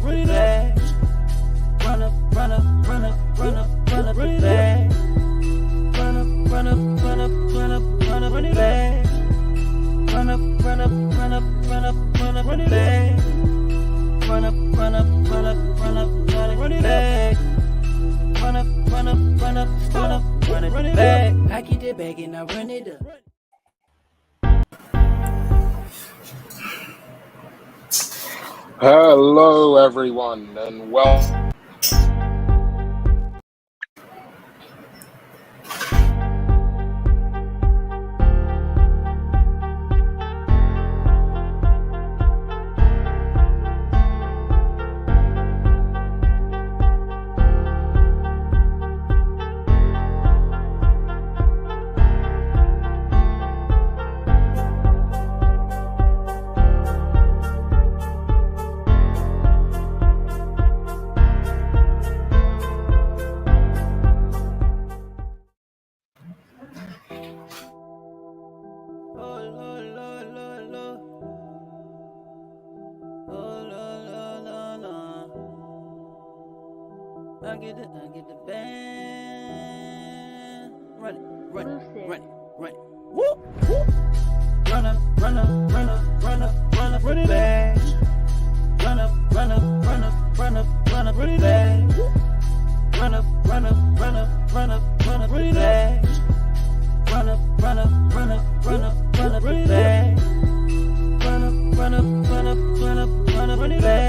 run it back. Run up the bag. Run up run it back. Run up run it back. Run up run it back. Run it back. I get it back and I run it up. Hello, everyone, and welcome. I get the band. Run it. Whoop. Run up the bag. Run up run it back. Run up run it back. Run up it back. Run up it back. Run up run it back. Run up run it back.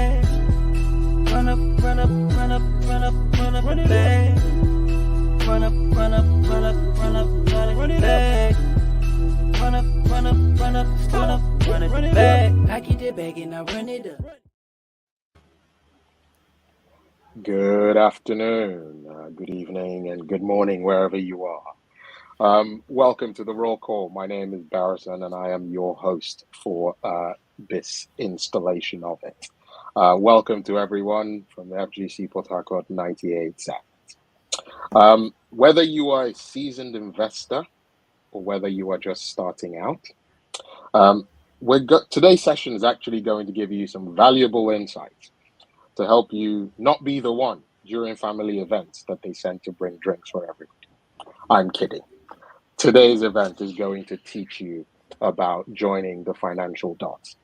Run it back. I get it back and I run it up. Good afternoon, good evening, and good morning, wherever you are. Welcome to the Roll Call. My name is Barrison, and I am your host for this installation of it. Welcome to everyone from the FGC Port Harcourt 98.7. Whether you are a seasoned investor or whether you are just starting out, today's session is actually going to give you some valuable insights to help you not be the one during family events that they send to bring drinks for everybody. I'm kidding. Today's event is going to teach you about joining the financial dots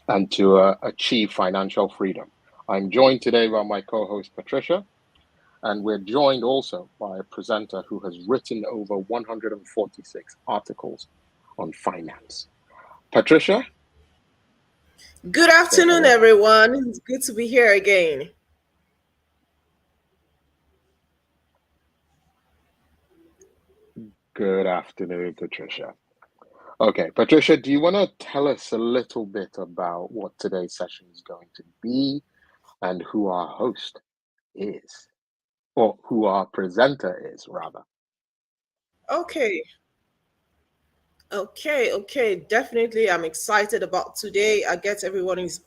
and to achieve financial freedom. I'm joined today by my co-host Patricia, and we're joined also by a presenter who has written over 146 articles on finance. Patricia? Good afternoon, everyone. It's good to be here again. Good afternoon, Patricia. Okay, Patricia, do you want to tell us a little bit about what today's session is going to be and who our host is, or who our presenter is, rather? Okay. Definitely, I'm excited about today. I guess everyone is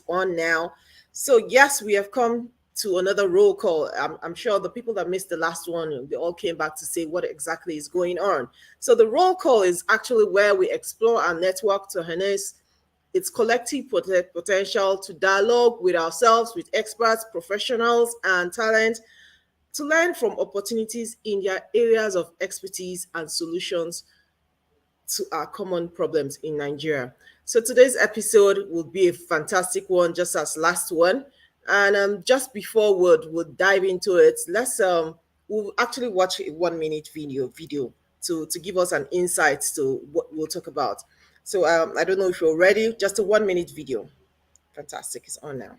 on now. So yes, we have come to another roll call. I'm sure the people that missed the last one, they all came back to say what exactly is going on. So the roll call is actually where we explore our network to harness its collective potential, to dialogue with ourselves, with experts, professionals, and talent, to learn from opportunities in their areas of expertise and solutions to our common problems in Nigeria. So today's episode will be a fantastic one, just as last one. And just before we'll dive into it, we'll actually watch a 1 minute video to give us an insight to what we'll talk about. So I don't know if you're ready. Just a 1 minute video. Fantastic, it's on now.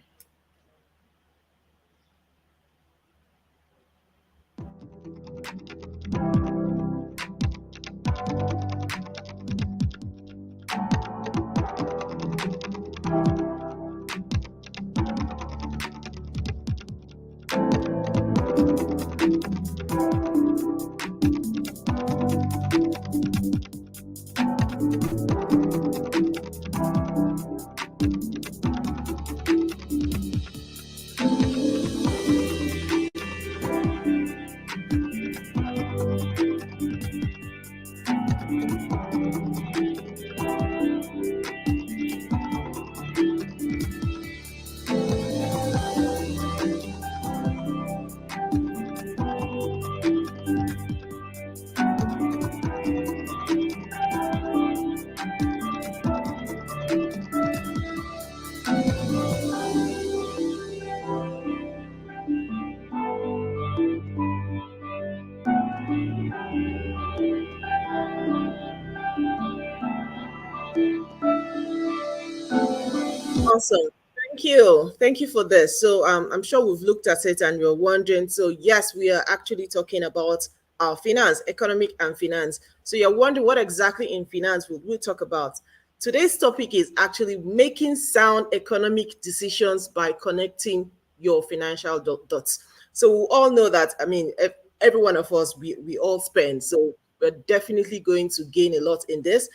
Awesome. Thank you for this. So I'm sure we've looked at it and you're wondering. So yes, we are actually talking about our finance, economic and finance. So you're wondering what exactly in finance will we talk about? Today's topic is actually making sound economic decisions by connecting your financial dots. So we all know that. I mean, every one of us we all spend. So we're definitely going to gain a lot in this.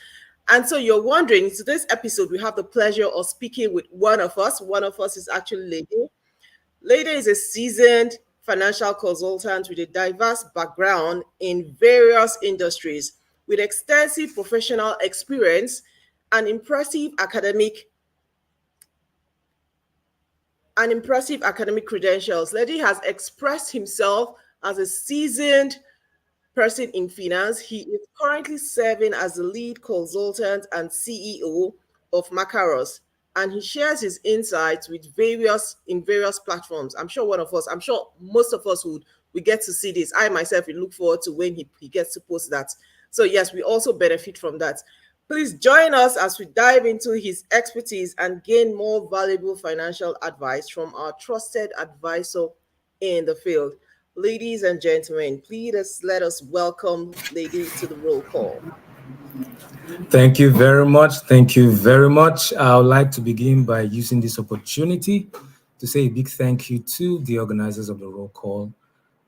And so you're wondering, in today's episode, we have the pleasure of speaking with one of us. One of us is actually Leedee. Leedee is a seasoned financial consultant with a diverse background in various industries, with extensive professional experience and impressive academic credentials. Leedee has expressed himself as a seasoned person in finance. He is currently serving as the lead consultant and CEO of Mackarios, and he shares his insights with various platforms. I'm sure most of us would we get to see this. I myself will look forward to when he gets to post that. So yes, we also benefit from that. Please join us as we dive into his expertise and gain more valuable financial advice from our trusted advisor in the field. Ladies and gentlemen, please let us welcome Leedee to the roll call. Thank you very much. Thank you very much. I would like to begin by using this opportunity to say a big thank you to the organizers of the roll call.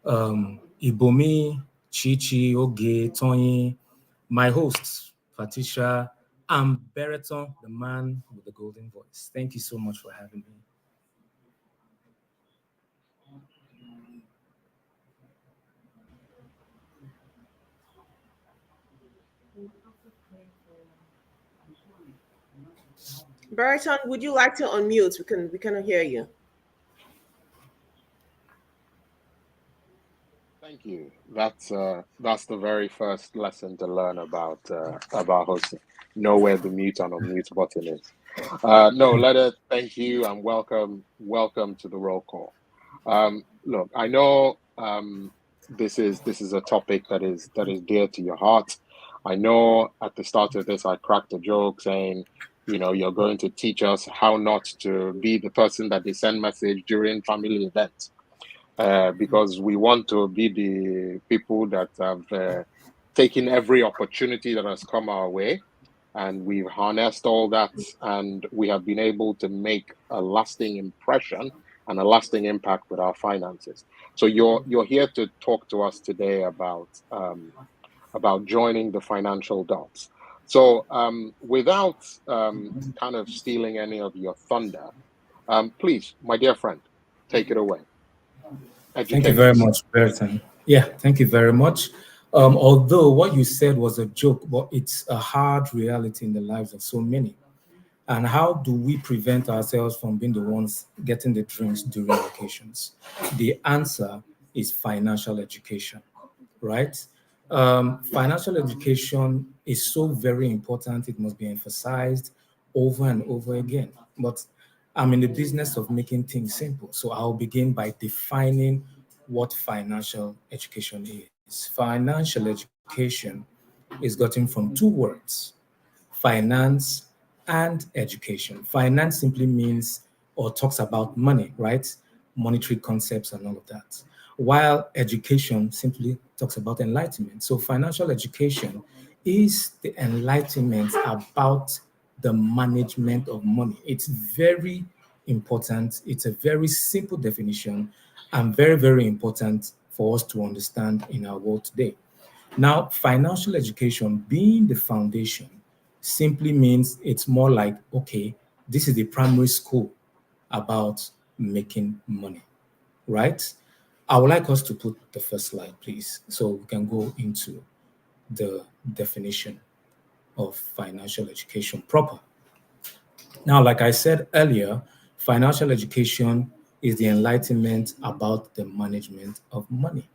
Ibomi, Chichi, Oge, Tony, my hosts, Patricia, and Bereton, the man with the golden voice. Thank you so much for having me. Bariton, would you like to unmute? We cannot hear you. Thank you. That's the very first lesson to learn about hosting. Know where the mute and unmute button is. No, Leonard, thank you and welcome to the roll call. Look, I know this is a topic that is dear to your heart. I know at the start of this I cracked a joke saying, you're going to teach us how not to be the person that they send message during family events. Because we want to be the people that have taken every opportunity that has come our way, and we've harnessed all that, and we have been able to make a lasting impression and a lasting impact with our finances. So you're here to talk to us today about joining the financial dots. So without kind of stealing any of your thunder, please, my dear friend, take it away. Thank you Educate very us. much, Berton. Yeah, thank you very much. Although what you said was a joke, but it's a hard reality in the lives of so many. And how do we prevent ourselves from being the ones getting the drinks during occasions? The answer is financial education, right? Financial education is so very important. It must be emphasized over and over again. But I'm in the business of making things simple. So I'll begin by defining what financial education is. Financial education is gotten from two words: finance and education. Finance simply means or talks about money, right? Monetary concepts and all of that. While education simply talks about enlightenment. So financial education is the enlightenment about the management of money. It's very important. It's a very simple definition and very, very important for us to understand in our world today. Now, financial education being the foundation simply means it's more like, okay, this is the primary school about making money, right? I would like us to put the first slide, please, so we can go into the definition of financial education proper. Now, like I said earlier, financial education is the enlightenment about the management of money.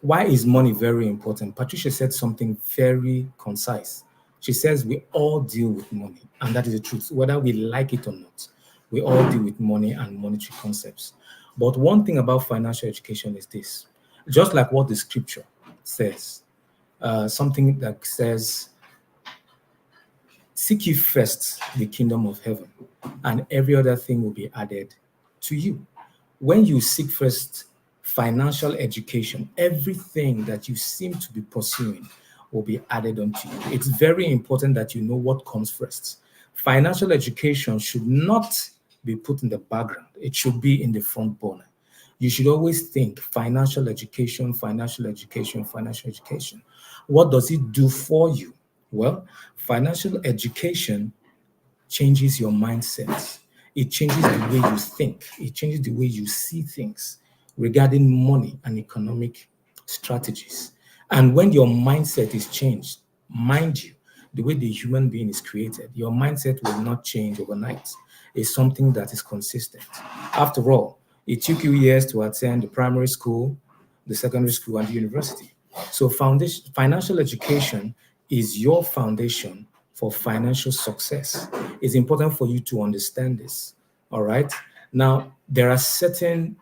Why is money very important? Patricia said something very concise. She says we all deal with money, and that is the truth, whether we like it or not. We all deal with money and monetary concepts. But one thing about financial education is this: just like what the scripture says, something that says, Seek ye first the kingdom of heaven, and every other thing will be added to you. When you seek first financial education, everything that you seem to be pursuing will be added onto you. It's very important that you know what comes first. Financial education should not be put in the background. It should be in the front burner. You should always think financial education, financial education, financial education. What does it do for you? Well, financial education changes your mindset. It changes the way you think. It changes the way you see things regarding money and economic strategies. And when your mindset is changed, mind you, the way the human being is created, your mindset will not change overnight. It's something that is consistent. After all, it took you years to attend the primary school, the secondary school, and the university. So financial education is your foundation for financial success. It's important for you to understand this. All right. Now, there are certain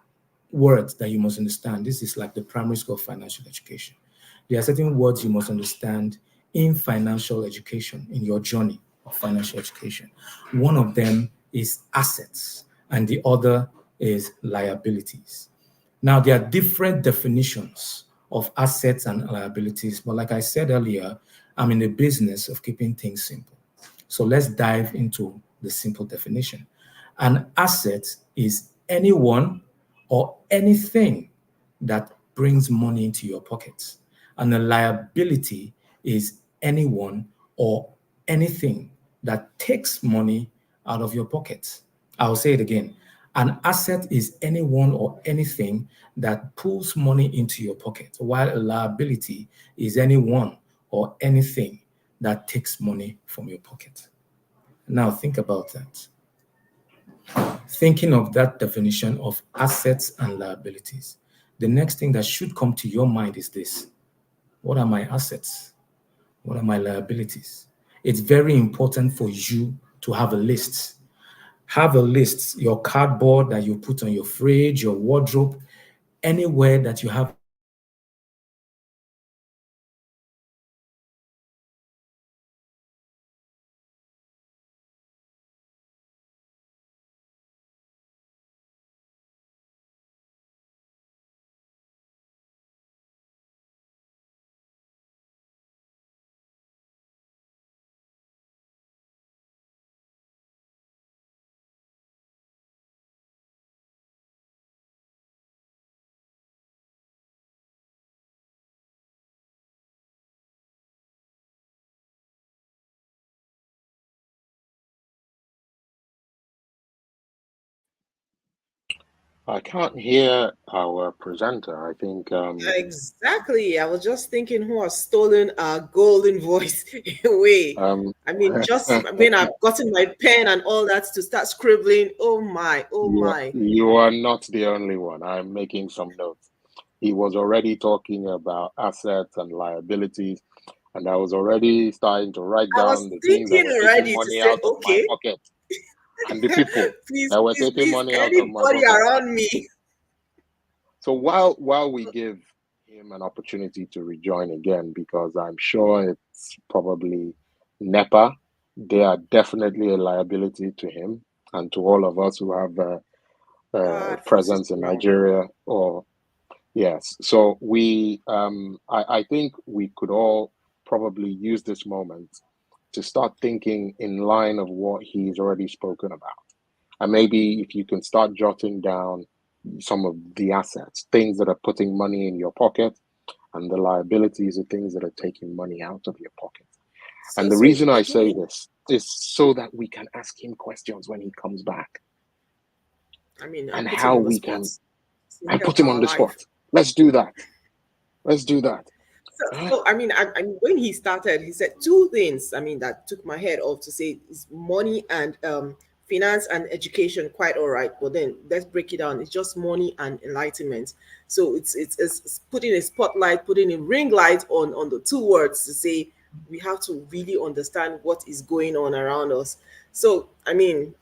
words that you must understand. This is like the primary school of financial education. There are certain words you must understand in financial education, in your journey of financial education. One of them is assets, and the other is liabilities. Now, there are different definitions of assets and liabilities, but like I said earlier, I'm in the business of keeping things simple. So let's dive into the simple definition. An asset is anyone or anything that brings money into your pockets. And a liability is anyone or anything that takes money out of your pocket. I'll say it again. An asset is anyone or anything that pulls money into your pocket, while a liability is anyone or anything that takes money from your pocket. Now think about that. Thinking of that definition of assets and liabilities, the next thing that should come to your mind is this: what are my assets? What are my liabilities? It's very important for you to have a list. Have a list, your cardboard that you put on your fridge, your wardrobe, anywhere that you have I can't hear our presenter. I think Exactly. I was just thinking who has stolen our golden voice away. um I mean, just when I've gotten my pen and all that to start scribbling, oh my, oh my. you are not the only one. I'm making some notes. He was already talking about assets and liabilities, and I was already starting to write I was down the things that thinking were taking already to money say, out of my okay, pocket and the people please, that were please, taking please, money out of my anybody pocket. around me. So while we give him an opportunity to rejoin again, because I'm sure it's probably NEPA, they are definitely a liability to him and to all of us who have God forces presence in around. Nigeria. Or yes, so I think we could all probably use this moment to start thinking in line of what he's already spoken about. And maybe if you can start jotting down some of the assets, things that are putting money in your pocket, and the liabilities are things that are taking money out of your pocket. So, And the so reason I say beginning, this is so that we can ask him questions when he comes back, I mean, I and put him how on the we spot. can. It's I help put him on our the life. spot. Let's do that. Let's do that. So, Huh? so I mean, when he started, he said two things. I mean, that took my head off to say is money and finance and education. Quite all right, but then let's break it down. It's just money and enlightenment. So it's putting a spotlight, putting a ring light on the two words to say we have to really understand what is going on around us. So I mean,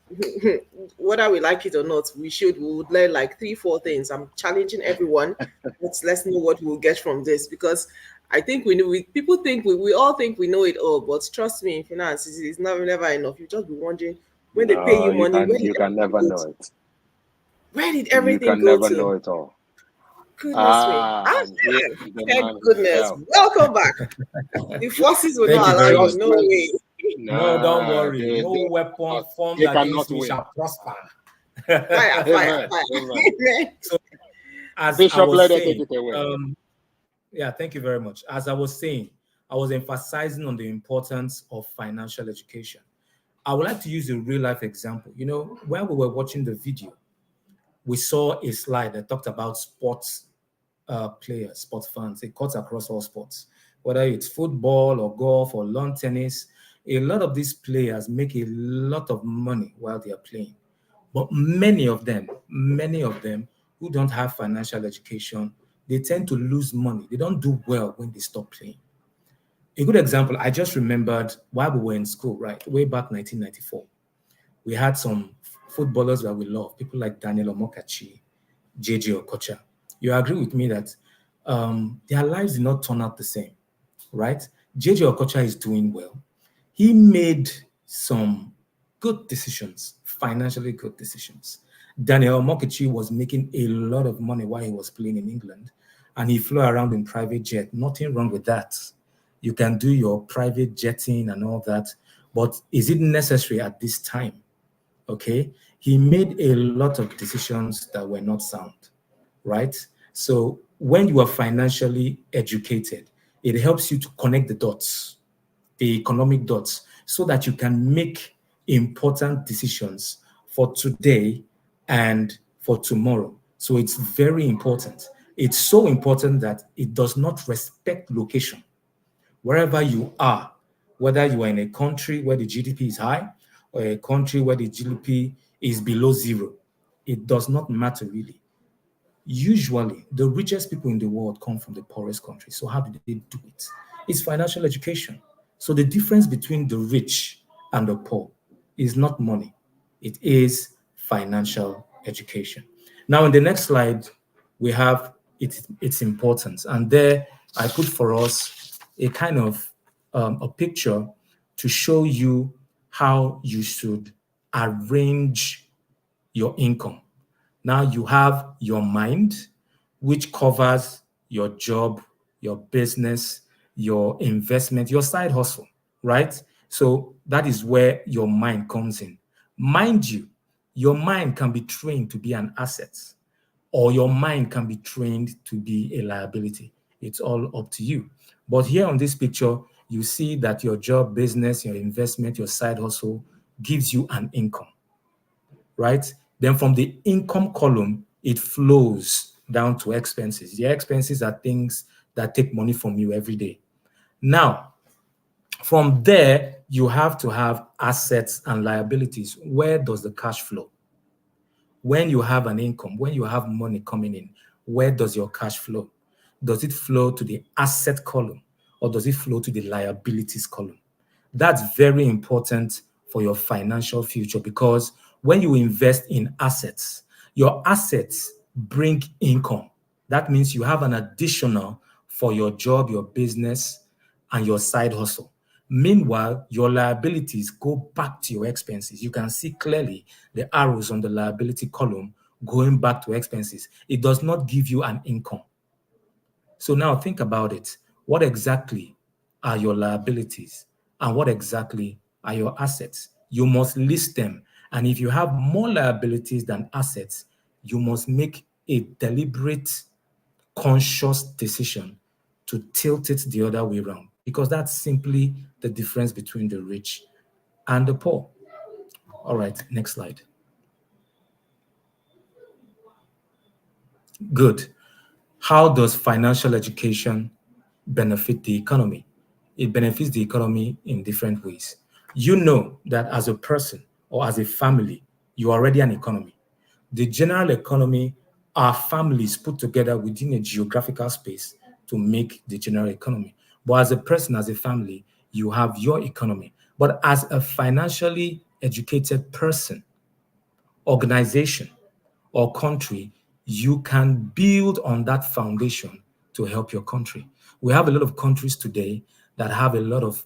whether we like it or not, we would learn like three, four things. I'm challenging everyone. Let's know what we'll get from this because I think we know. People think we all think we know it all, but trust me, in finance, it's never enough. You just be wondering when they pay No, you money, you can never know it. where did You everything can go never know to? it all. Goodness me! And here is the man Thank goodness. himself. Welcome back. The forces will Thank not you allow very you. much. No way. No, don't Nah, worry. No weapon formed they cannot against me win. shall prosper. Fire, fire, Amen. fire. Amen. So, as I Bishop, was let us take saying, it away. yeah, thank you very much. As I was saying, I was emphasizing on the importance of financial education. I would like to use a real life example. You know, when we were watching the video, we saw a slide that talked about sports players, sports fans. It cuts across all sports, whether it's football or golf or lawn tennis. A lot of these players make a lot of money while they are playing. But many of them who don't have financial education, they tend to lose money. They don't do well when they stop playing. A good example, I just remembered while we were in school, right, way back 1994, we had some footballers that we love, people like Daniel Omokachi, JJ Okocha. You agree with me that their lives did not turn out the same, right? JJ Okocha is doing well. He made some good decisions, financially good decisions. Daniel Omokachi was making a lot of money while he was playing in England, and he flew around in private jet. Nothing wrong with that. You can do your private jetting and all that, but is it necessary at this time? Okay, he made a lot of decisions that were not sound, right? So when you are financially educated, it helps you to connect the dots, the economic dots, so that you can make important decisions for today and for tomorrow. So it's very important. It's so important that it does not respect location. Wherever you are, whether you are in a country where the GDP is high or a country where the GDP is below zero, it does not matter really. Usually, the richest people in the world come from the poorest countries. So how do they do it? It's financial education. So the difference between the rich and the poor is not money. It is financial education. Now, in the next slide, we have its importance. And there I put for us a kind of a picture to show you how you should arrange your income. Now you have your mind, which covers your job, your business, your investment, your side hustle, right? So that is where your mind comes in. Mind you, your mind can be trained to be an asset, or your mind can be trained to be a liability. It's all up to you. But here on this picture, you see that your job, business, your investment, your side hustle gives you an income, right? Then from the income column, it flows down to expenses. The expenses are things that take money from you every day. Now, from there, you have to have assets and liabilities. Where does the cash flow? When you have an income, when you have money coming in, where does your cash flow? Does it flow to the asset column or does it flow to the liabilities column? That's very important for your financial future because when you invest in assets, your assets bring income. That means you have an additional for your job, your business, and your side hustle. Meanwhile, your liabilities go back to your expenses. You can see clearly the arrows on the liability column going back to expenses. It does not give you an income. So now think about it. What exactly are your liabilities and what exactly are your assets? You must list them. And if you have more liabilities than assets, you must make a deliberate, conscious decision to tilt it the other way around because that's simply the difference between the rich and the poor. All right, next slide. Good. How does financial education benefit the economy? It benefits the economy in different ways. You know that as a person or as a family, you are already an economy. The general economy are families put together within a geographical space to make the general economy. But as a person, as a family, you have your economy. But as a financially educated person, organization, or country, you can build on that foundation to help your country. We have a lot of countries today that have a lot of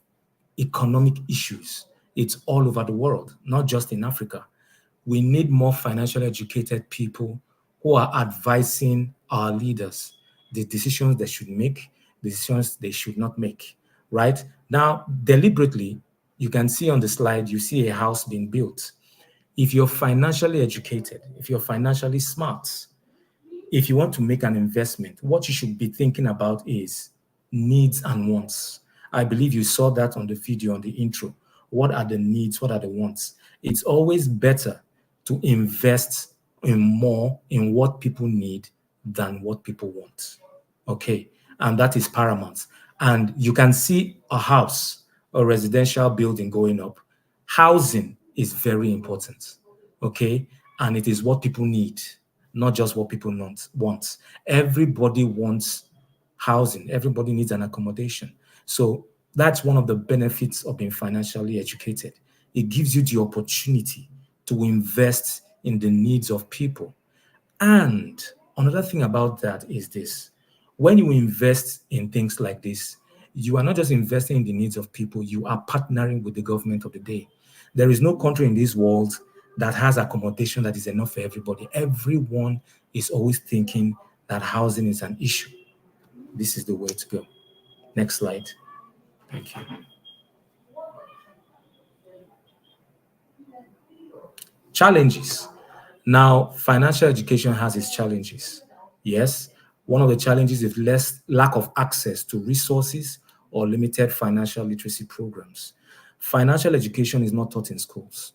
economic issues. It's all over the world, not just in Africa. We need more financially educated people who are advising our leaders the decisions they should make, the decisions they should not make, right? Now, deliberately, you can see on the slide, you see a house being built. If you're financially educated, if you're financially smart, if you want to make an investment, what you should be thinking about is needs and wants. I believe you saw that on the video, on the intro. What are the needs? What are the wants? It's always better to invest in more in what people need than what people want. Okay. And that is paramount. And you can see a house, a residential building going up. Housing is very important. Okay. And it is what people need, not just what people want. Everybody wants housing. Everybody needs an accommodation. So that's one of the benefits of being financially educated. It gives you the opportunity to invest in the needs of people. And another thing about that is this. When you invest in things like this, you are not just investing in the needs of people, you are partnering with the government of the day. There is no country in this world that has accommodation that is enough for everybody. Everyone is always thinking that housing is an issue. This is the way to go. Next slide. Thank you. Challenges. Now, financial education has its challenges. Yes, one of the challenges is lack of access to resources or limited financial literacy programs. Financial education is not taught in schools.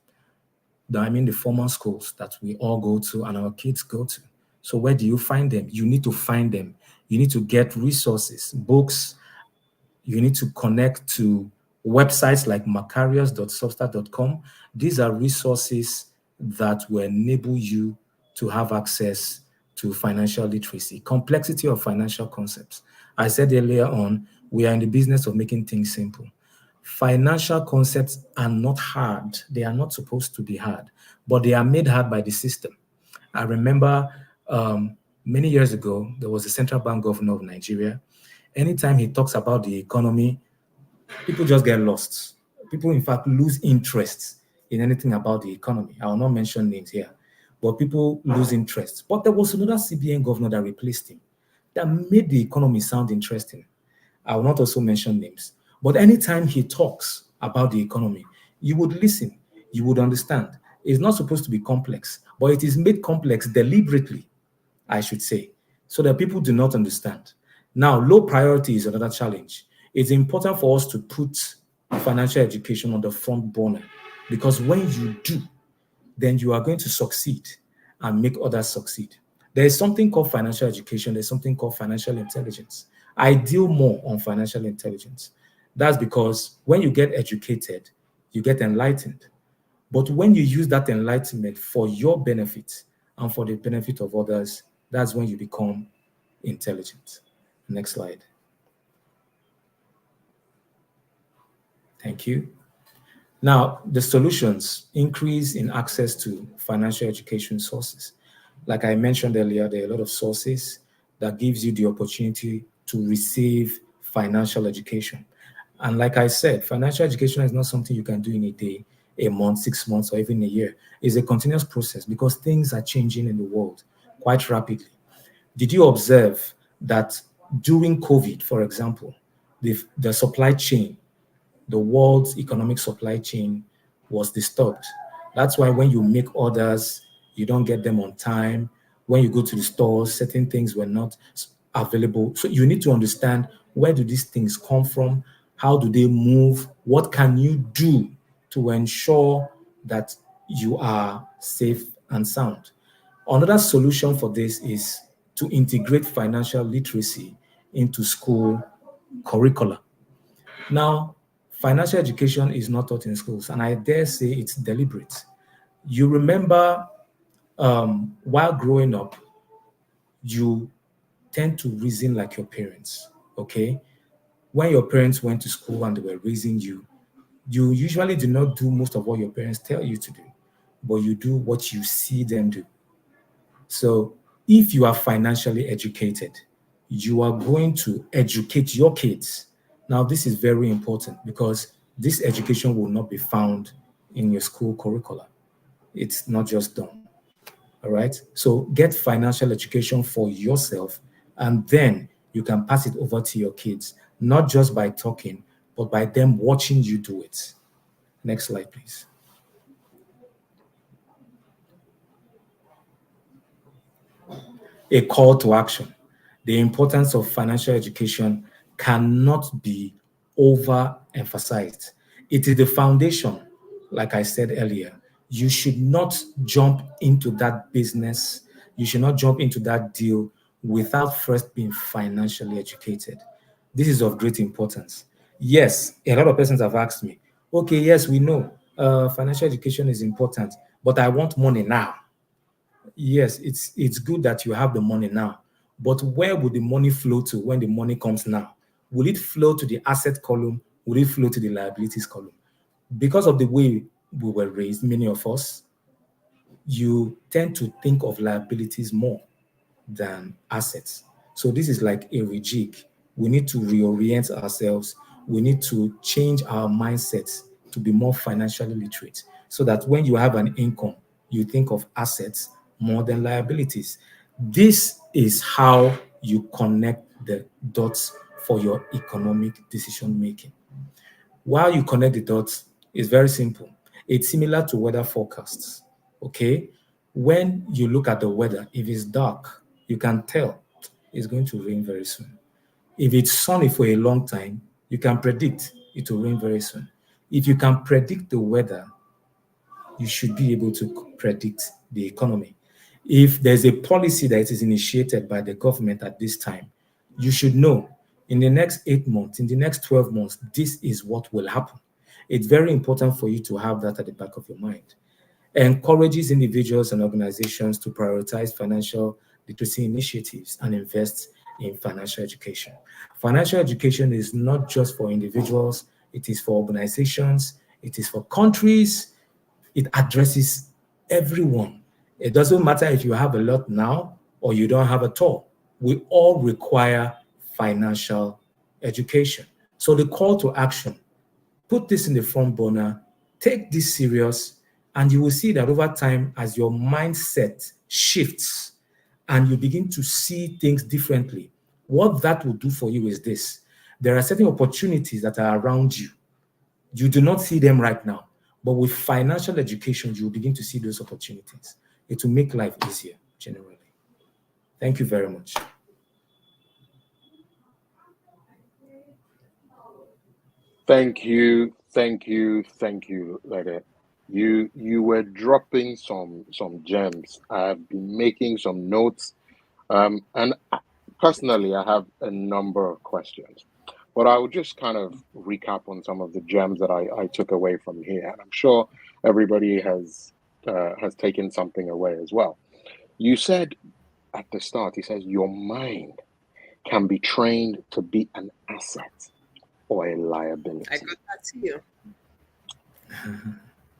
I mean the formal schools that we all go to and our kids go to. So where do you find them? You need to find them. You need to get resources, books. You need to connect to websites like Mackarios.substack.com. These are resources that will enable you to have access to financial literacy, complexity of financial concepts. I said earlier on, we are in the business of making things simple. Financial concepts are not hard. They are not supposed to be hard, but they are made hard by the system. I remember many years ago, there was a central bank governor of Nigeria. Anytime he talks about the economy, people just get lost. People, in fact, lose interest in anything about the economy. I will not mention names here, but people lose interest. But there was another CBN governor that replaced him that made the economy sound interesting. I will not also mention names. But anytime he talks about the economy, you would listen, you would understand. It's not supposed to be complex, but it is made complex deliberately, I should say, so that people do not understand. Now, low priority is another challenge. It's important for us to put financial education on the front burner, because when you do, then you are going to succeed and make others succeed. There is something called financial education. There's something called financial intelligence. I deal more on financial intelligence. That's because when you get educated, you get enlightened. But when you use that enlightenment for your benefit and for the benefit of others, that's when you become intelligent. Next slide. Thank you. Now, the solutions: increase in access to financial education sources. Like I mentioned earlier, there are a lot of sources that gives you the opportunity to receive financial education. And like I said, financial education is not something you can do in a day, a month, 6 months, or even a year. It's a continuous process because things are changing in the world quite rapidly. Did you observe that during COVID, for example, the supply chain, the world's economic supply chain was disturbed? That's why when you make orders, you don't get them on time. When you go to the stores, certain things were not available. So you need to understand, where do these things come from? How do they move? What can you do to ensure that you are safe and sound? Another solution for this is to integrate financial literacy into school curricula. Now, financial education is not taught in schools, and I dare say it's deliberate. You remember, while growing up, you tend to reason like your parents, okay? When your parents went to school and they were raising you, you usually do not do most of what your parents tell you to do, but you do what you see them do. So if you are financially educated, you are going to educate your kids. Now, this is very important because this education will not be found in your school curricula. It's not just done. All right. So get financial education for yourself, and then you can pass it over to your kids, not just by talking, but by them watching you do it. Next slide, please. A call to action. The importance of financial education cannot be overemphasized. It is the foundation, like I said earlier. You should not jump into that business. You should not jump into that deal without first being financially educated. This is of great importance. Yes, a lot of persons have asked me, okay, yes, we know financial education is important, but I want money now. Yes, it's good that you have the money now, but where will the money flow to when the money comes now? Will it flow to the asset column? Will it flow to the liabilities column? Because of the way we were raised, many of us, you tend to think of liabilities more than assets. So this is like a rejig. We need to reorient ourselves. We need to change our mindsets to be more financially literate so that when you have an income, you think of assets more than liabilities. This is how you connect the dots for your economic decision making. While you connect the dots, it's very simple. It's similar to weather forecasts. Okay? When you look at the weather, if it's dark, you can tell it's going to rain very soon. If it's sunny for a long time, you can predict it will rain very soon. If you can predict the weather, you should be able to predict the economy. If there's a policy that is initiated by the government at this time, you should know in the next 8 months, in the next 12 months, this is what will happen. It's very important for you to have that at the back of your mind. Encourages individuals and organizations to prioritize financial literacy initiatives and invest in financial education. Financial education is not just for individuals, it is for organizations, it is for countries, it addresses everyone. It doesn't matter if you have a lot now or you don't have at all. We all require financial education. So the call to action, put this in the front burner, take this serious, and you will see that over time, as your mindset shifts and you begin to see things differently, what that will do for you is this. There are certain opportunities that are around you. You do not see them right now, but with financial education, you will begin to see those opportunities. It will make life easier, generally. Thank you very much. Thank you, Leedee. You were dropping some gems. I've been making some notes, and personally, I have a number of questions. But I will just kind of recap on some of the gems that I took away from here, and I'm sure everybody has taken something away as well. You said at the start, he says your mind can be trained to be an asset or a liability. I got that to you.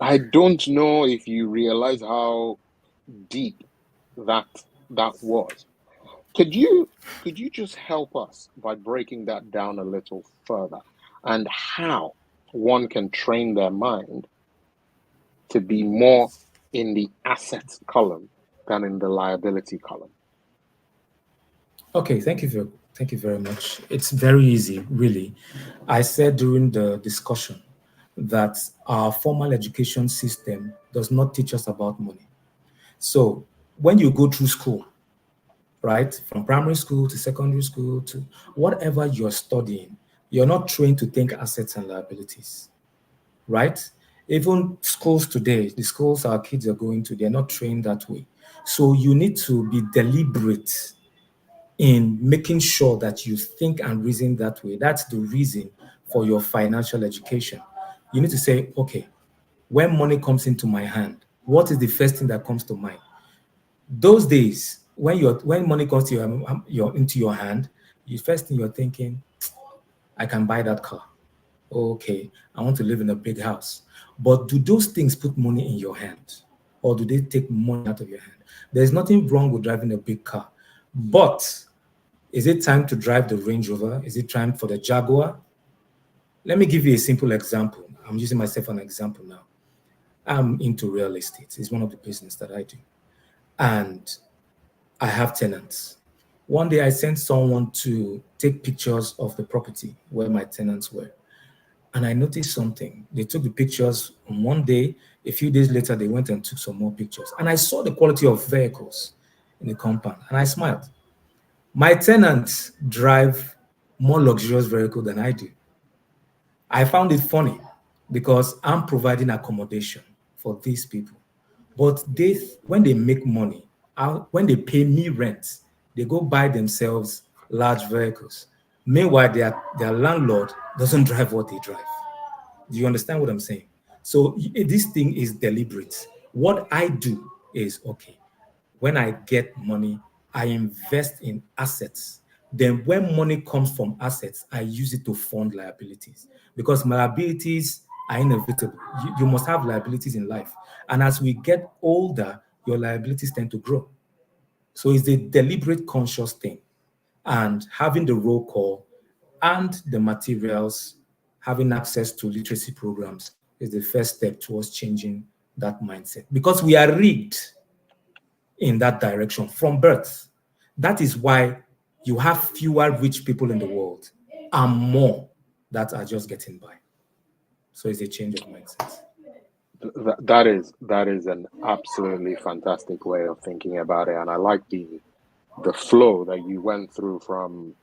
I don't know if you realize how deep that was. Could you just help us by breaking that down a little further and how one can train their mind to be more in the assets column than in the liability column? Okay, thank you very much. It's very easy, really. I said during the discussion that our formal education system does not teach us about money. So when you go through school, right, from primary school to secondary school to whatever you're studying, you're not trained to think assets and liabilities, right? Even schools today, the schools our kids are going to, they're not trained that way. So you need to be deliberate in making sure that you think and reason that way. That's the reason for your financial education. You need to say, okay, when money comes into my hand, what is the first thing that comes to mind? Those days, when money comes to into your hand, the first thing you're thinking, I can buy that car. Okay, I want to live in a big house. But do those things put money in your hand? Or do they take money out of your hand? There's nothing wrong with driving a big car. But Is it time to drive the Range Rover? Is it time for the Jaguar? Let me give you a simple example. I'm using myself as an example now. I'm into real estate. It's one of the business that I do. And I have tenants. One day I sent someone to take pictures of the property where my tenants were. And I noticed something. They took the pictures on one day. A few days later, they went and took some more pictures. And I saw the quality of vehicles in the compound. And I smiled. My tenants drive more luxurious vehicle than I do. I found it funny because I'm providing accommodation for these people. But they, when they make money, when they pay me rent, they go buy themselves large vehicles. Meanwhile, their landlord doesn't drive what they drive. Do you understand what I'm saying? So this thing is deliberate. What I do is, okay, when I get money, I invest in assets. Then when money comes from assets, I use it to fund liabilities because my liabilities are inevitable. You must have liabilities in life. And as we get older, your liabilities tend to grow. So it's a deliberate, conscious thing. And having the roll call and the materials, having access to literacy programs is the first step towards changing that mindset because we are rigged in that direction from birth. That is why you have fewer rich people in the world and more that are just getting by. So it's a change of mindset. That is an absolutely fantastic way of thinking about it, and I like the flow that you went through from,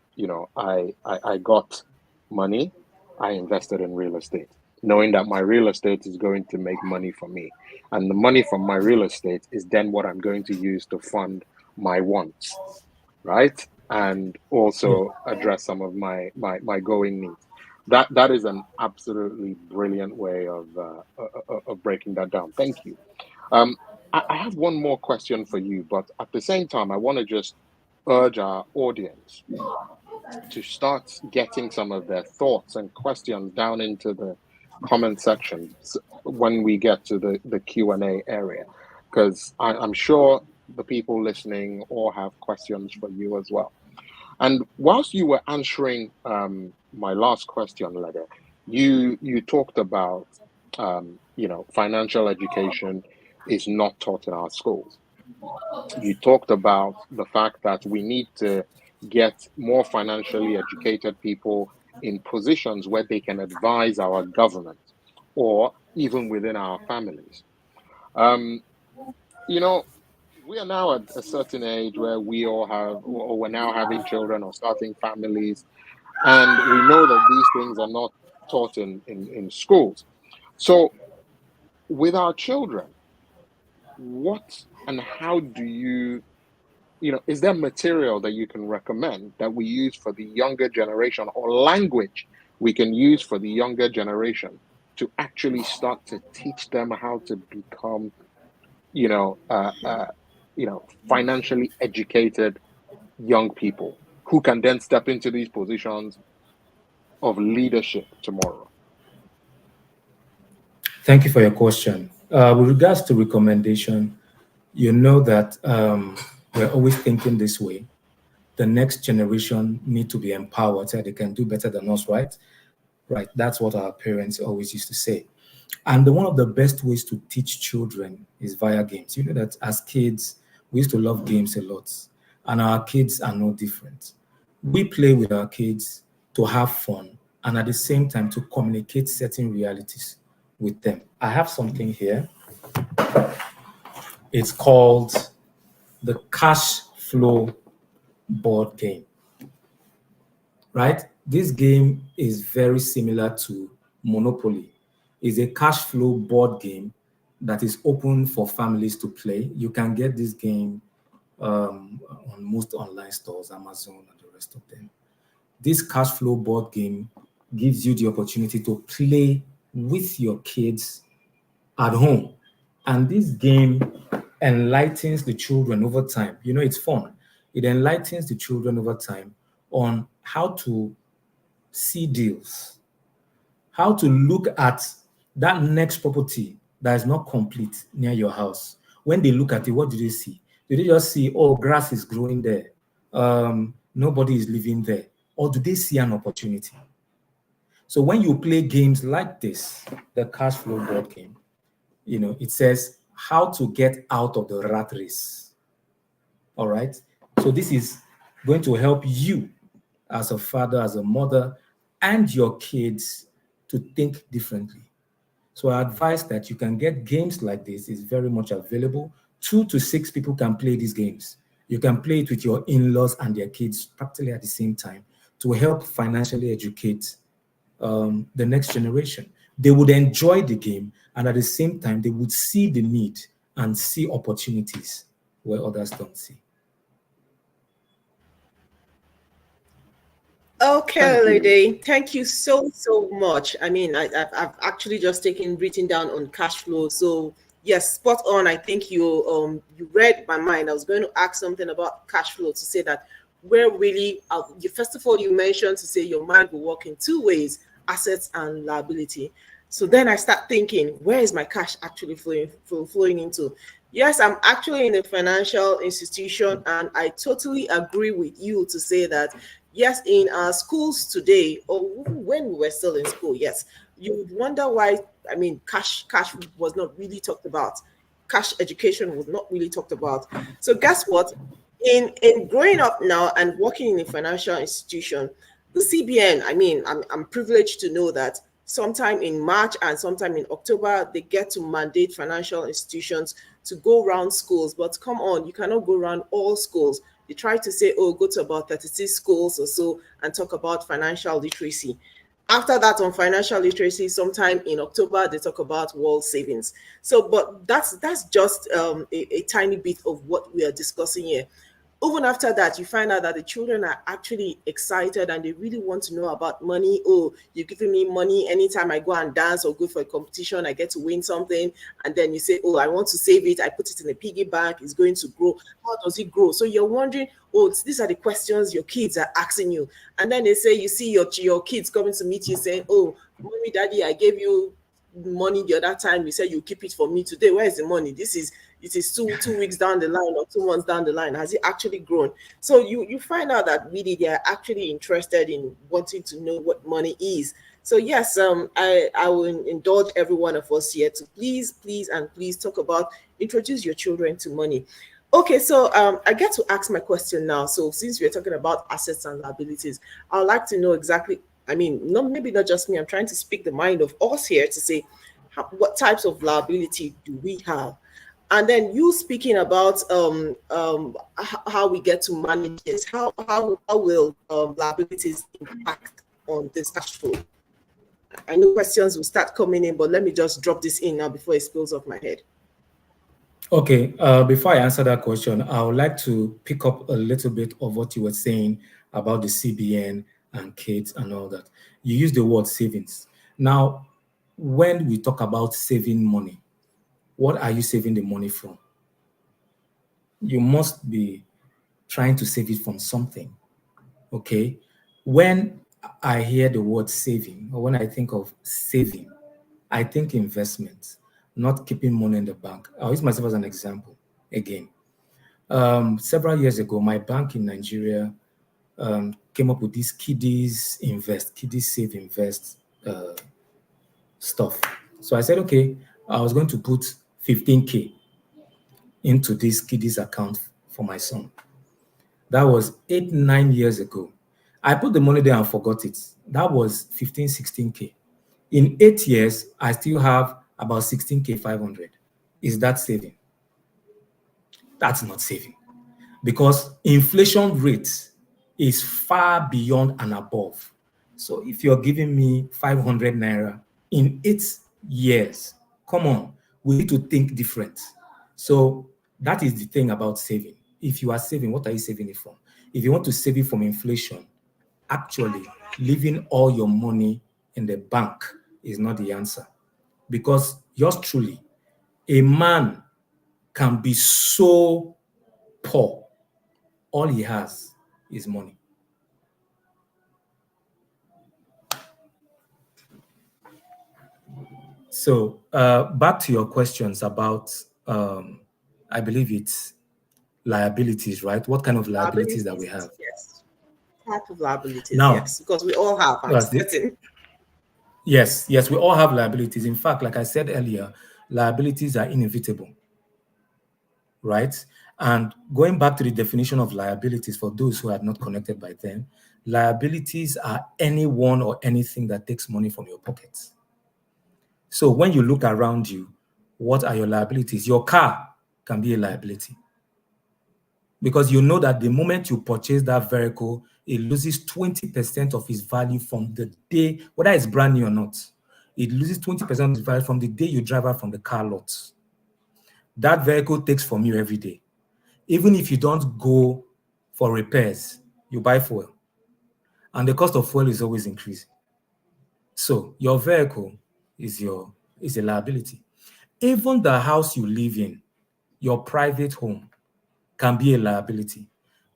I got money, I invested in real estate, knowing that my real estate is going to make money for me. And the money from my real estate is then what I'm going to use to fund my wants, right? And also address some of my going needs. That is an absolutely brilliant way of breaking that down. Thank you. I have one more question for you, but at the same time, I want to just urge our audience to start getting some of their thoughts and questions down into the comment section when we get to the Q&A area, because I'm sure the people listening all have questions for you as well. And whilst you were answering my last question, Leedee, you talked about financial education is not taught in our schools. You talked about the fact that we need to get more financially educated people in positions where they can advise our government or even within our families. We are now at a certain age where we all have, or we're now having children or starting families, and we know that these things are not taught in schools. So with our children, what and how do you, is there material that you can recommend that we use for the younger generation, or language we can use for the younger generation to actually start to teach them how to become, financially educated young people who can then step into these positions of leadership tomorrow? Thank you for your question. With regards to recommendation, you know that we're always thinking this way. The next generation need to be empowered so they can do better than us, right? Right. That's what our parents always used to say. And one of the best ways to teach children is via games. You know that as kids, we used to love games a lot. And our kids are no different. We play with our kids to have fun and at the same time to communicate certain realities with them. I have something here. It's called the cash flow board game. Right? This game is very similar to Monopoly. It's a cash flow board game that is open for families to play. You can get this game on most online stores, Amazon and the rest of them. This cash flow board game gives you the opportunity to play with your kids at home. And this game enlightens the children over time. It's fun. It enlightens the children over time on how to see deals, how to look at that next property that is not complete near your house. When they look at it, what do they see? Do they just see, oh, grass is growing there? nobody is living there? Or do they see an opportunity? So when you play games like this, the cash flow board game, it says how to get out of the rat race. All right. So this is going to help you as a father, as a mother, and your kids to think differently. So I advise that you can get games like this. It's very much available. 2 to 6 people can play these games. You can play it with your in-laws and their kids practically at the same time to help financially educate the next generation. They would enjoy the game, and at the same time, they would see the need and see opportunities where others don't see. Okay, Leedee, thank you so much. I mean, I've actually just written down on cash flow. So yes, spot on. I think you read my mind. I was going to ask something about cash flow to say that we're really first of all, you mentioned to say your mind will work in 2 ways: assets and liability. So then I start thinking, where is my cash actually flowing into? Yes, I'm actually in a financial institution, and I totally agree with you to say that yes, in our schools today, or when we were still in school, yes, you would wonder why. I mean, cash was not really talked about. Cash education was not really talked about. So guess what? In growing up now and working in a financial institution, the CBN, I mean, I'm privileged to know that sometime in March and sometime in October, they get to mandate financial institutions to go around schools. But come on, you cannot go around all schools. They try to say, oh, go to about 36 schools or so and talk about financial literacy. After that, on financial literacy, sometime in October, they talk about world savings. So, but that's just a tiny bit of what we are discussing here. Even after that, you find out that the children are actually excited and they really want to know about money. Oh, you're giving me money anytime I go and dance or go for a competition, I get to win something. And then you say, oh, I want to save it. I put it in a piggy bank. It's going to grow. How does it grow? So you're wondering, oh, these are the questions your kids are asking you. And then they say, you see your kids coming to meet you saying, oh, mommy, daddy, I gave you money the other time. You said you keep it for me today. Where is the money? It is two weeks down the line or 2 months down the line. Has it actually grown? So you find out that really they are actually interested in wanting to know what money is. So yes, I will indulge every one of us here to please talk about, introduce your children to money. Okay, so I get to ask my question now. So since we're talking about assets and liabilities, I would like to know exactly, I mean, maybe not just me, I'm trying to speak the mind of us here to say, what types of liability do we have? And then you speaking about how we get to manage this, how will liabilities impact on this cash flow? I know questions will start coming in, but let me just drop this in now before it spills off my head. Okay, before I answer that question, I would like to pick up a little bit of what you were saying about the CBN and kids and all that. You used the word savings. Now, when we talk about saving money, what are you saving the money from? You must be trying to save it from something, okay? When I hear the word saving, or when I think of saving, I think investment, not keeping money in the bank. I'll use myself as an example again. Several years ago, my bank in Nigeria came up with this kiddies save, invest stuff. So I said, okay, I was going to put 15K into this kiddies account for my son. That was 8-9 years ago. I put the money there and forgot it. That was 16K. In 8 years, I still have about 16K 500. Is that saving? That's not saving, because inflation rate is far beyond and above. So if you're giving me 500 naira in 8 years, come on, we need to think different. So that is the thing about saving. If you are saving, what are you saving it from? If you want to save it from inflation, actually leaving all your money in the bank is not the answer. Because yours truly, a man can be so poor, all he has is money. So back to your questions about, I believe it's liabilities, right? What kind of liabilities that we have? Yes. type of liabilities? Now, yes, because we all have. I'm certain. Yes, we all have liabilities. In fact, like I said earlier, liabilities are inevitable, right? And going back to the definition of liabilities, for those who are not connected by them, liabilities are anyone or anything that takes money from your pockets. So when you look around you, what are your liabilities? Your car can be a liability, because you know that the moment you purchase that vehicle, it loses 20% of its value from the day, whether it's brand new or not. It loses 20% of its value from the day you drive out from the car lot. That vehicle takes from you every day. Even if you don't go for repairs, you buy fuel. And the cost of fuel is always increasing. So your vehicle is a liability. Even the house you live in, your private home, can be a liability.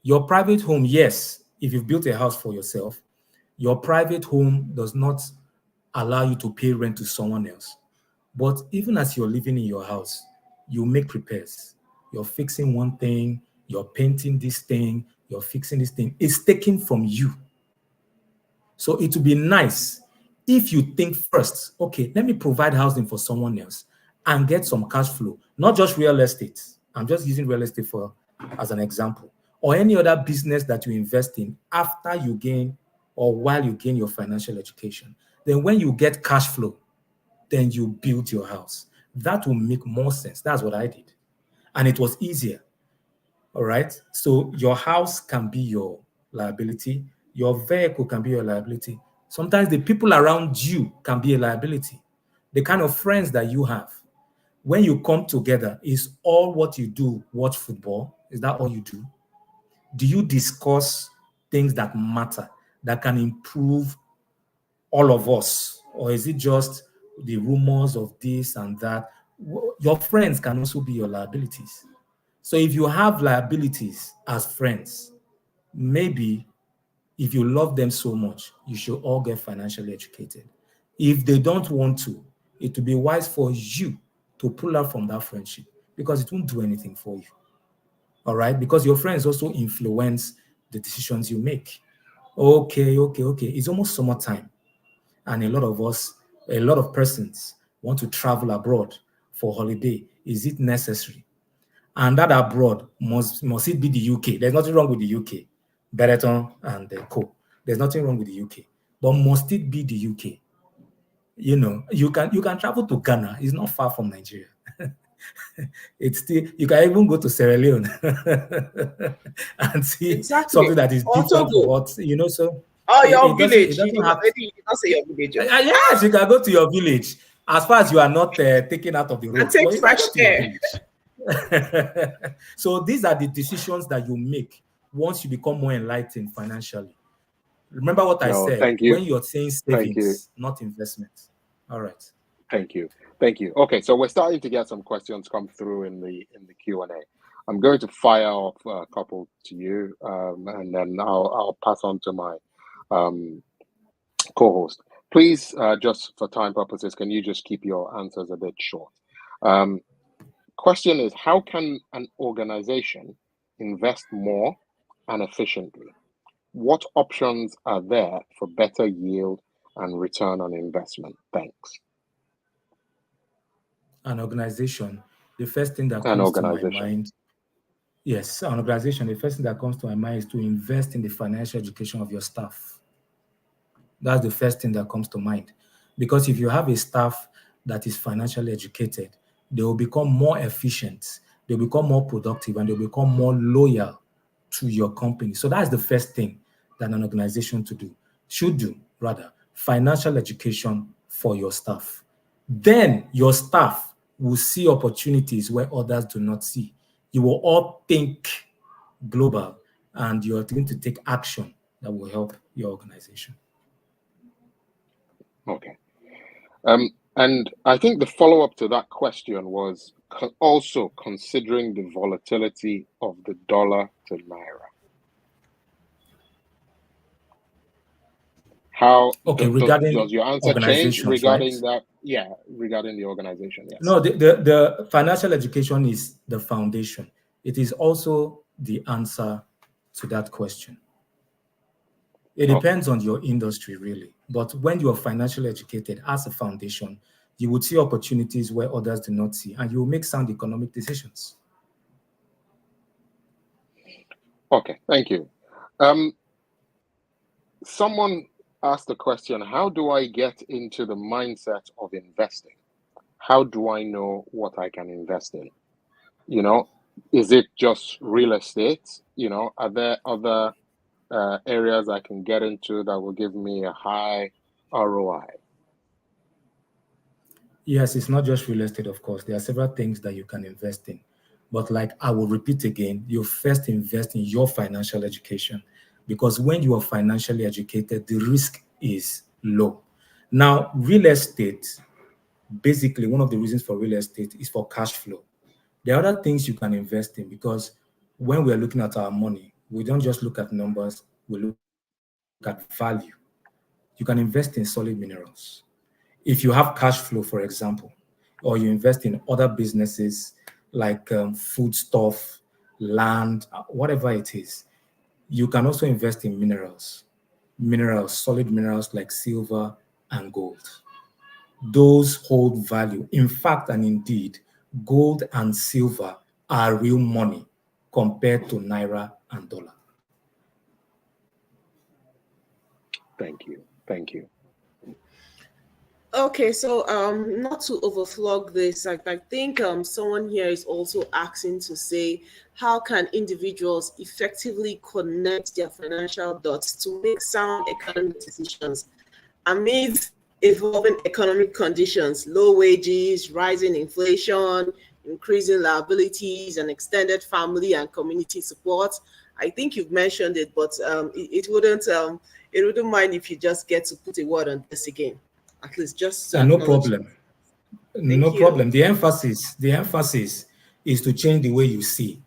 Your private home, yes, if you've built a house for yourself, your private home does not allow you to pay rent to someone else. But even as you're living in your house, you make repairs. You're fixing one thing, you're painting this thing, you're fixing this thing. It's taken from you. So it would be nice if you think first, okay, let me provide housing for someone else and get some cash flow, not just real estate. I'm just using real estate as an example, or any other business that you invest in after you gain or while you gain your financial education. Then when you get cash flow, then you build your house. That will make more sense. That's what I did. And it was easier. All right. So your house can be your liability. Your vehicle can be your liability. Sometimes the people around you can be a liability. The kind of friends that you have. When you come together, is all what you do watch football? Is that all you do? Do you discuss things that matter, that can improve all of us? Or is it just the rumors of this and that? Your friends can also be your liabilities. So if you have liabilities as friends, maybe if you love them so much, you should all get financially educated. If they don't want to, it will be wise for you to pull out from that friendship, because it won't do anything for you. All right? Because your friends also influence the decisions you make. Okay. It's almost summertime. And a lot of persons want to travel abroad for holiday. Is it necessary? And that abroad, must it be the UK? There's nothing wrong with the UK. Benetton and Co. There's nothing wrong with the UK. But must it be the UK? You know, you can travel to Ghana. It's not far from Nigeria. It's still, you can even go to Sierra Leone and see something that is different from what, you know, so your village. It doesn't have to, You don't say your village. yes, you can go to your village as far as you are not taken out of the road. And take fresh air. So these are the decisions that you make once you become more enlightened financially. Remember what I said, thank you. when you're saying savings, not investment. All right. Thank you. Okay, so we're starting to get some questions come through in the Q&A. I'm going to fire off a couple to you, and then I'll pass on to my co-host. Please, just for time purposes, can you just keep your answers a bit short? Question is, how can an organization invest more and efficiently? What options are there for better yield and return on investment? Thanks. An organization, the first thing that comes to my mind, yes, an organization, the first thing that comes to my mind is to invest in the financial education of your staff. That's the first thing that comes to mind. Because if you have a staff that is financially educated, they will become more efficient, they'll become more productive, and they'll become more loyal to your company. So that's the first thing that an organization should do, financial education for your staff. Then your staff will see opportunities where others do not see. You will all think global, and you're going to take action that will help your organization. Okay. And I think the follow-up to that question was also considering the volatility of the dollar to naira. How does your answer change regarding that? Yeah, regarding the organization. Yes. No, the financial education is the foundation. It is also the answer to that question. It depends on your industry, really. But when you are financially educated as a foundation, you would see opportunities where others do not see, and you will make sound economic decisions. Okay, thank you. Someone asked the question, how do I get into the mindset of investing? How do I know what I can invest in? Is it just real estate? Are there other areas I can get into that will give me a high ROI? Yes, it's not just real estate, of course. There are several things that you can invest in. But like I will repeat again, you first invest in your financial education, because when you are financially educated, the risk is low. Now, real estate, basically, one of the reasons for real estate is for cash flow. There are other things you can invest in, because when we are looking at our money, we don't just look at numbers, we look at value. You can invest in solid minerals. If you have cash flow, for example, or you invest in other businesses like food stuff, land, whatever it is, you can also invest in minerals, solid minerals like silver and gold. Those hold value. In fact, and indeed, gold and silver are real money compared to naira and dollar. Thank you. Thank you. Okay, so not to overflog this, I think someone here is also asking to say, how can individuals effectively connect their financial dots to make sound economic decisions amid evolving economic conditions, low wages, rising inflation, increasing liabilities, and extended family and community support? I think you've mentioned it, but it wouldn't mind if you just get to put a word on this again. At least just to No acknowledge it. problem. Thank No you. problem. The emphasis is to change the way you see.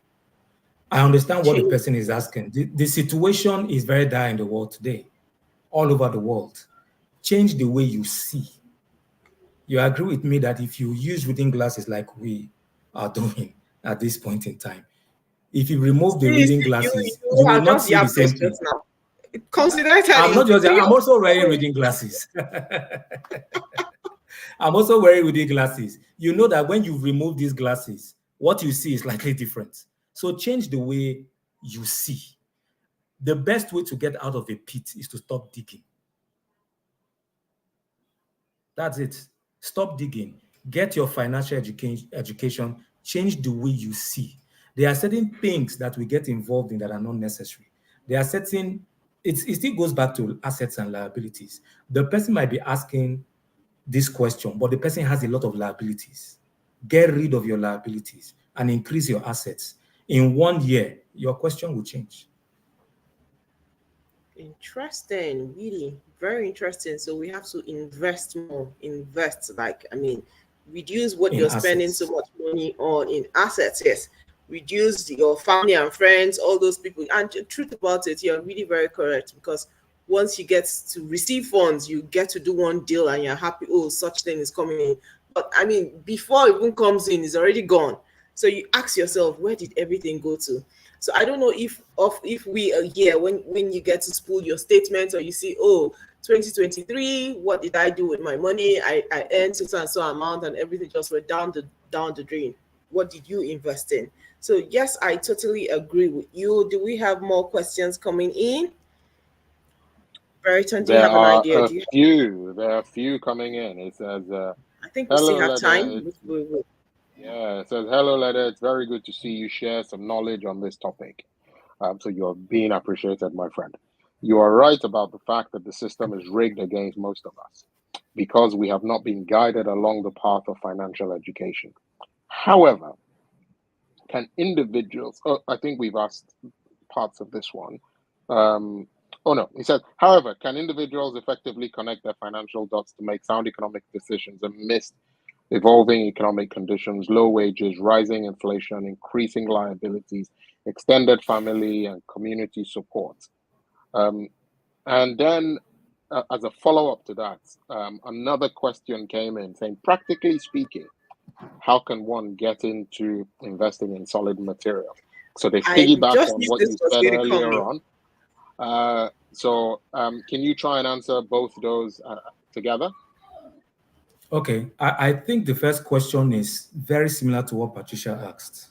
I understand what the Change. person is asking. The situation is very dire in the world today, all over the world. Change the way you see. You agree with me that if you use reading glasses like we are doing at this point in time, if you remove the reading glasses, You you will are not just the see the average same thing. just now. Consider that I'm not just, I'm also wearing oh, reading glasses. I'm also wearing reading glasses. You know that when you remove these glasses, what you see is slightly different. So change the way you see. The best way to get out of a pit is to stop digging. That's it. Stop digging. Get your financial education. Change the way you see. There are certain things that we get involved in that are not necessary. There are certain, it still goes back to assets and liabilities. The person might be asking this question, but the person has a lot of liabilities. Get rid of your liabilities and increase your assets. In 1 year, your question will change. interesting, really very interesting. So we have to invest more. Invest, reduce what In you're spending so assets. much money on in assets. Yes, reduce your family and friends, all those people. And the truth about it, you're really very correct, because once you get to receive funds, you get to do one deal and you're happy. Oh, such thing is coming in. But before it even comes in, it's already gone. So you ask yourself, where did everything go to? So I don't know if we are here when you get to spool your statements, or you see, oh, 2023, what did I do with my money? I earned so and so amount and everything just went down the drain. What did you invest in? So yes, I totally agree with you. Do we have more questions coming in? Veriton, do you There have an are idea? a few. There are a few coming in. It says, I think we still "Hello, have Leda. time. Yeah, it says, hello, Leda. It's very good to see you share some knowledge on this topic. So you're being appreciated, my friend. You are right about the fact that the system is rigged against most of us because we have not been guided along the path of financial education. However, can individuals, I think we've asked parts of this one. Oh no, he said, however, can individuals effectively connect their financial dots to make sound economic decisions amidst evolving economic conditions, low wages, rising inflation, increasing liabilities, extended family and community support? And then, as a follow-up to that, another question came in saying, practically speaking, how can one get into investing in solid materials? So they I piggyback just on knew what this you was said going to earlier come in. on. So can you try and answer both those together? Okay, I think the first question is very similar to what Patricia asked.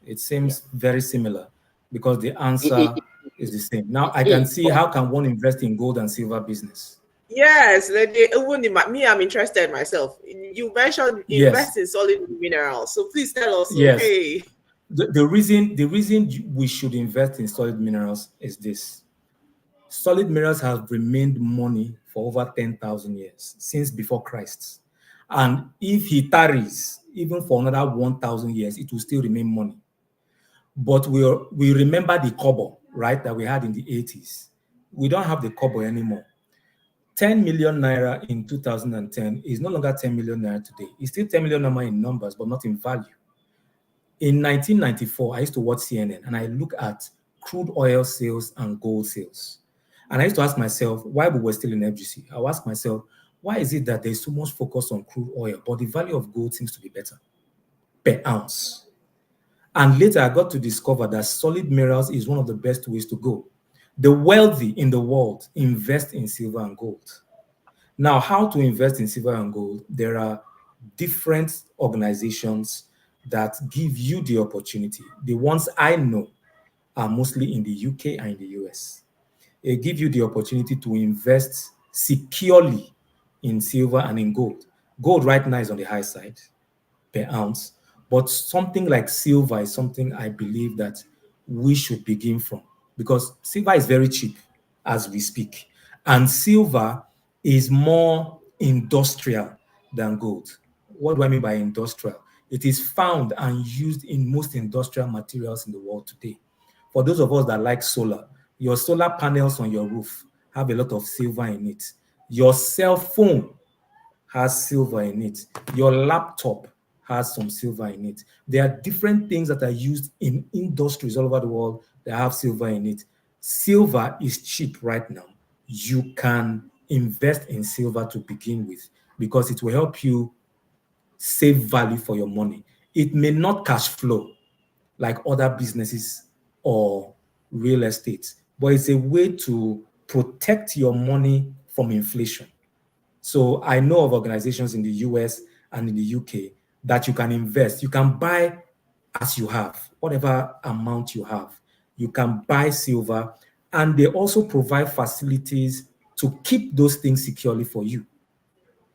It Yeah. seems very similar because the answer is the same. Now I can see how can one invest in gold and silver business. Yes, even me, I'm interested myself. You mentioned Yes, invest in solid minerals, so please tell us. yes. Okay. The reason we should invest in solid minerals is this. Solid minerals have remained money for over 10,000 years, since before Christ. And if he tarries, even for another 1,000 years, it will still remain money. But we remember the kobo, right, that we had in the 80s. We don't have the kobo anymore. 10 million naira in 2010 is no longer 10 million naira today. It's still 10 million naira in numbers, but not in value. In 1994, I used to watch CNN and I look at crude oil sales and gold sales. And I used to ask myself, why we were still in FGC, I'll ask myself, why is it that there's so much focus on crude oil, but the value of gold seems to be better per ounce? And later I got to discover that solid minerals is one of the best ways to go. The wealthy in the world invest in silver and gold. Now, how to invest in silver and gold? There are different organizations that give you the opportunity. The ones I know are mostly in the UK and in the US. They give you the opportunity to invest securely in silver and in gold. Gold right now is on the high side per ounce, but something like silver is something I believe that we should begin from because silver is very cheap as we speak, and silver is more industrial than gold. What do I mean by industrial? It is found and used in most industrial materials in the world today. For those of us that like solar, your solar panels on your roof have a lot of silver in it. Your cell phone has silver in it. Your laptop has some silver in it. There are different things that are used in industries all over the world that have silver in it. Silver is cheap right now. You can invest in silver to begin with because it will help you save value for your money. It may not cash flow like other businesses or real estate, but it's a way to protect your money from inflation. So I know of organizations in the US and in the UK that you can invest. You can buy as you have, whatever amount you have. You can buy silver, and they also provide facilities to keep those things securely for you.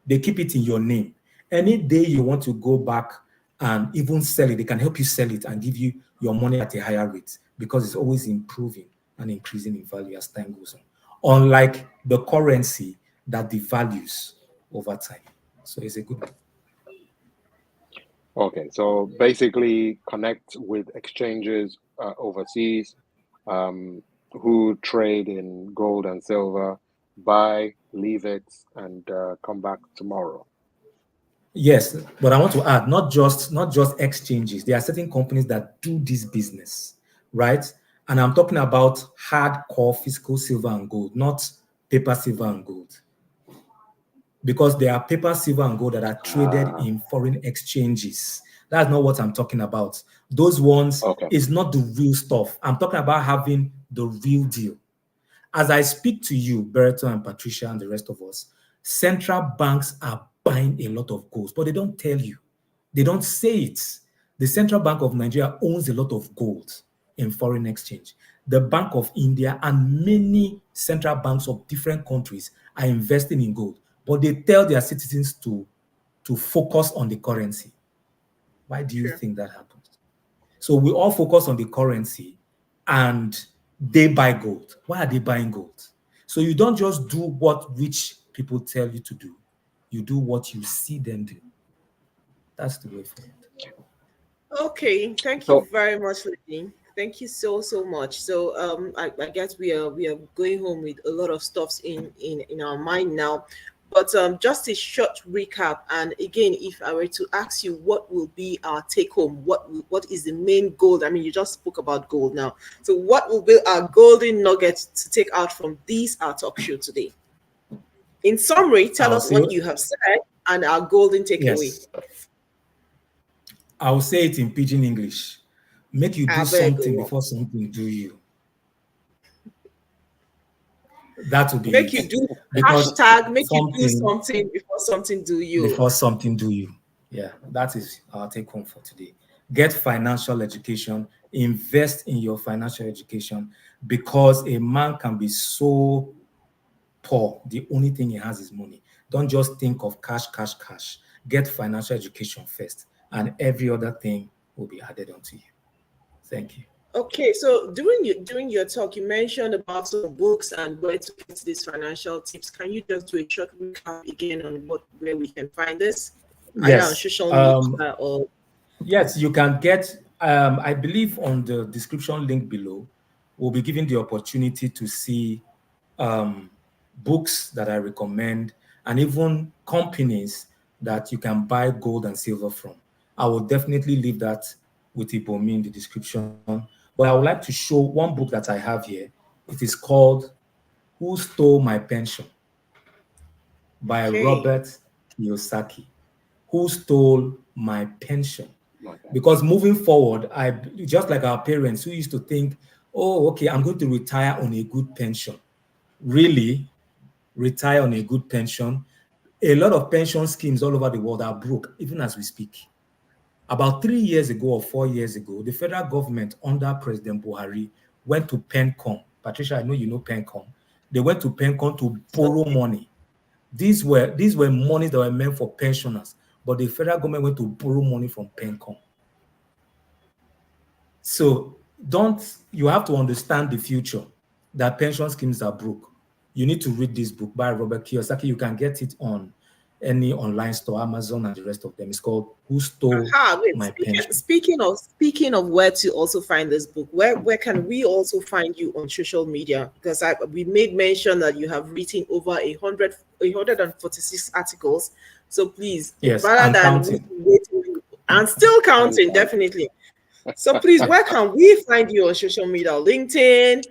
They keep it in your name. Any day you want to go back and even sell it, they can help you sell it and give you your money at a higher rate because it's always improving and increasing in value as time goes on. Unlike the currency that devalues over time. So it's a good one. Okay, so basically connect with exchanges overseas who trade in gold and silver, buy, leave it, and come back tomorrow. Yes, but I want to add not just exchanges. There are certain companies that do this business, right? And I'm talking about hardcore physical silver and gold, not paper silver and gold. Because there are paper, silver, and gold that are traded in foreign exchanges. That's not what I'm talking about. Those ones Okay. is not the real stuff. I'm talking about having the real deal. As I speak to you, Berto and Patricia and the rest of us, central banks are buying a lot of gold, but they don't tell you. They don't say it. The Central Bank of Nigeria owns a lot of gold in foreign exchange. The Bank of India and many central banks of different countries are investing in gold, but they tell their citizens to focus on the currency. Why do you Sure. think that happens? So we all focus on the currency and they buy gold. Why are they buying gold? So you don't just do what rich people tell you to do. You do what you see them do. That's the way forward. Okay, thank you So very much, Leedee. Thank you so much. So I guess we are going home with a lot of stuffs in our mind now. But just a short recap, and again, if I were to ask you what will be our take home, what is the main goal? I mean, you just spoke about gold now. So what will be our golden nugget to take out from this our talk show today? In summary, tell I'll us say what you have said and our golden takeaway. yes. I'll say it in pidgin English. Make you do I beg something you. before something do you. That would be Make it. you do Because hashtag, make you do something before something do you. Before something do you. Yeah, that is our take home for today. Get financial education, invest in your financial education, because a man can be so poor. The only thing he has is money. Don't just think of cash, cash, cash. Get financial education first, and every other thing will be added onto you. Thank you. Okay, so during your talk, you mentioned about some books and where to get these financial tips. Can you just do a short recap again on where we can find this? Either on social media or yes, you can get. I believe on the description link below, we'll be given the opportunity to see books that I recommend, and even companies that you can buy gold and silver from. I will definitely leave that with Ibomi in the description. But I would like to show one book that I have here. It is called Who Stole My Pension by Robert Kiyosaki. Who Stole My Pension? Because moving forward, I just like our parents who used to think, oh, okay, I'm going to retire on a good pension. Really, retire on a good pension? A lot of pension schemes all over the world are broke, even as we speak. About 3 years ago or 4 years ago, the federal government under President Buhari went to PenCom. Patricia, I know you know PenCom. They went to PenCom to borrow money. These were monies that were meant for pensioners, but the federal government went to borrow money from PenCom. So you have to understand the future, that pension schemes are broke. You need to read this book by Robert Kiyosaki. You can get it on any online store, Amazon and the rest of them. It's called Who Stole My Pension. Speaking of where to also find this book, where can we also find you on social media? Because we made mention that you have written over 146 articles. So please, yes, rather than waiting and still counting, definitely. So please, where can we find you on social media? LinkedIn,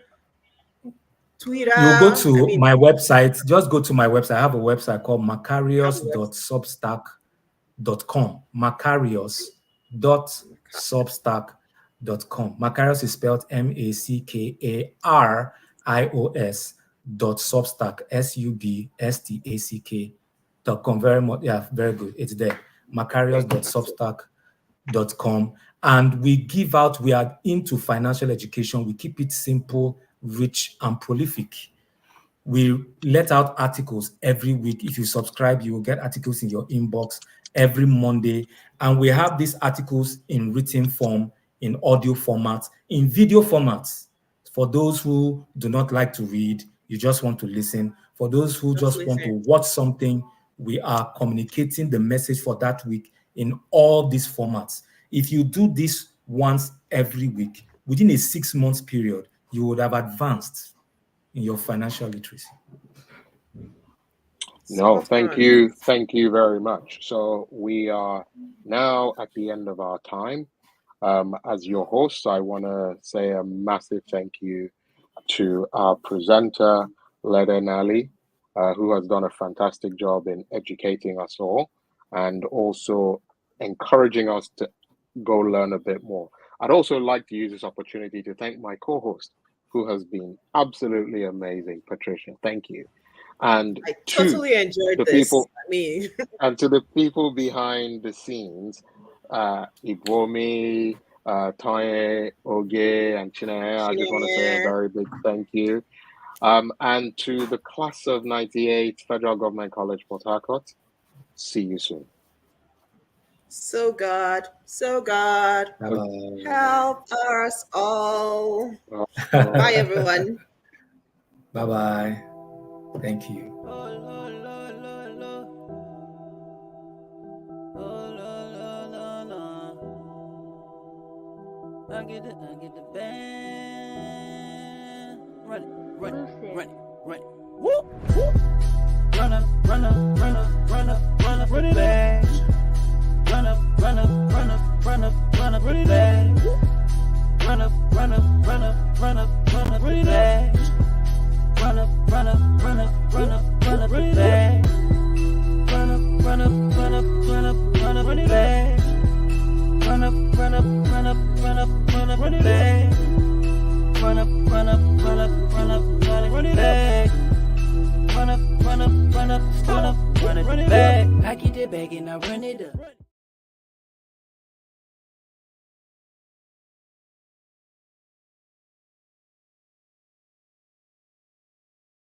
Twitter. You go to my website. Just go to my website. I have a website called Mackarios.substack.com. Mackarios.substack.com. Mackarios is spelled Mackarios.substack, substack.com. Very much, yeah, very good. It's there. Mackarios.substack.com. And we are into financial education. We keep it simple, rich, and prolific. We let out articles every week. If you subscribe, you will get articles in your inbox every Monday. And we have these articles in written form, in audio formats, in video formats. For those who do not like to read, you just want to listen. For those who just want to watch something, we are communicating the message for that week in all these formats. If you do this once every week, within a 6 months period, you would have advanced in your financial literacy. No, thank you. Thank you very much. So we are now at the end of our time. As your host, I want to say a massive thank you to our presenter, Leedee Nalley, who has done a fantastic job in educating us all and also encouraging us to go learn a bit more. I'd also like to use this opportunity to thank my co-host, who has been absolutely amazing, Patricia. Thank you. And I totally enjoyed this. And to the people behind the scenes, Ibomi, Taye, Oge, and Chineye, I just want to say a very big thank you. And to the class of 98, Federal Government College, Port Harcourt, see you soon. So God, help us all. Bye, everyone. Bye-bye. Thank you. I get the band. Run it. Whoop. Run up it back. Run up it back. Run up it back. Run up it back. Run it back. Run up it back. run it back. I get it back and I run it up.